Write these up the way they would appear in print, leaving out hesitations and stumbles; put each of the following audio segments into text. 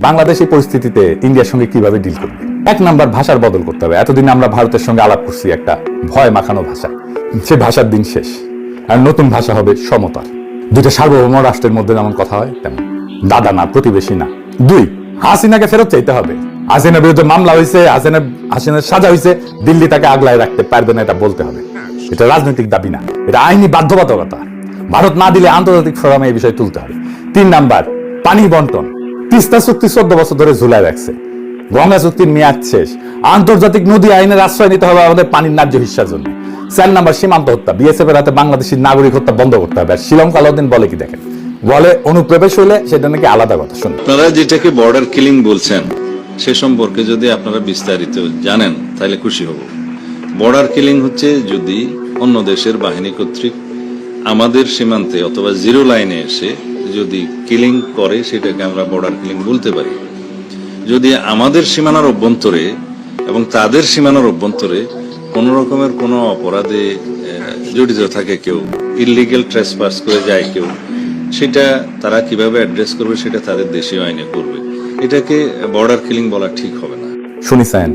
বাংলাদেশের পরিস্থিতিতে ইন্ডিয়ার সঙ্গে কিভাবে ডিল করবে? এক নাম্বার ভাষার বদল করতে হবে। এতদিন আমরা ভারতের সঙ্গে আলাপ করছি একটা ভয় মাখানো ভাষা, সে ভাষার দিন শেষ। আর নতুন ভাষা হবে সমতার। দুইটা সার্বভৌম রাষ্ট্রের মধ্যে যেমন কথা হয় তেমন, দাদা না প্রতিবেশী না। দুই, হাসিনাকে ফেরত চাইতে হবে। হাসিনার বিরুদ্ধে মামলা হয়েছে, হাসিনার সাজা হয়েছে, দিল্লি তাকে আগলায় রাখতে পারবে না, এটা বলতে হবে। এটা রাজনৈতিক দাবি না, এটা আইনি বাধ্যবাধকতা। ভারত না দিলে আন্তর্জাতিক ফোরামে এই বিষয়ে তুলতে হবে। তিন নাম্বার, পানি বন্টন। তিস্তা চুক্তি 14 বছর ধরে ঝুলায় রাখছে, গঙ্গা চুক্তির মেয়াদ শেষ। আন্তর্জাতিক নদী আইনের আশ্রয় নিতে হবে আমাদের পানির ন্যায্য হিস্সার জন্য। 4 নাম্বার, সীমান্ত হত্যা। বিএসএফ এর হাতে বাংলাদেশের নাগরিক হত্যা বন্ধ করতে হবে। আর শ্রীলঙ্কা আলাউদ্দিন বলে কি দেখেন, বলে অনুপ্রবেশ হলে সেটা নাকি আলাদা কথা। শুনুন, আপনারা যেটাকে বর্ডার কিলিং বলছেন সে সম্পর্কে যদি আপনারা বিস্তারিত জানেন তাহলে খুশি হব। বর্ডার কিলিং হচ্ছে যদি অন্য দেশের বাহিনী কর্তৃক আমাদের সীমান্তে অথবা জিরো লাইনে এসে যদি কিলিং করে, সেটাকে আমরা বর্ডার কিলিং বলতে পারি। যদি আমাদের সীমানার অভ্যন্তরে এবং তাদের সীমানার অভ্যন্তরে কোন রকমের কোনো অপরাধে জড়িত থাকে কেউ, ইললিগেল ট্রেসপাস করে যায় কেউ, সেটা তারা কিভাবে অ্যাড্রেস করবে সেটা তাদের দেশীয় আইনে করবে। এটাকে বর্ডার কিলিং বলা ঠিক হবে না। শুনিছেন,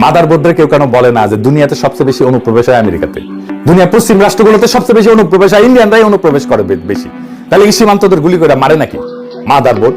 মাদার বোর্ডের কেউ কেন বলে না যে দুনিয়াতে সবচেয়ে বেশি অনুপ্রবেশ হয় আমেরিকাতে, দুনিয়ার পশ্চিম রাষ্ট্রগুলোতে সবচেয়ে বেশি অনুপ্রবেশ হয়, ইন্ডিয়ানরাই অনুপ্রবেশ করে বেশি। তাহলে এই সীমান্তদের গুলি করে মারে নাকি মাদার বোর্ড?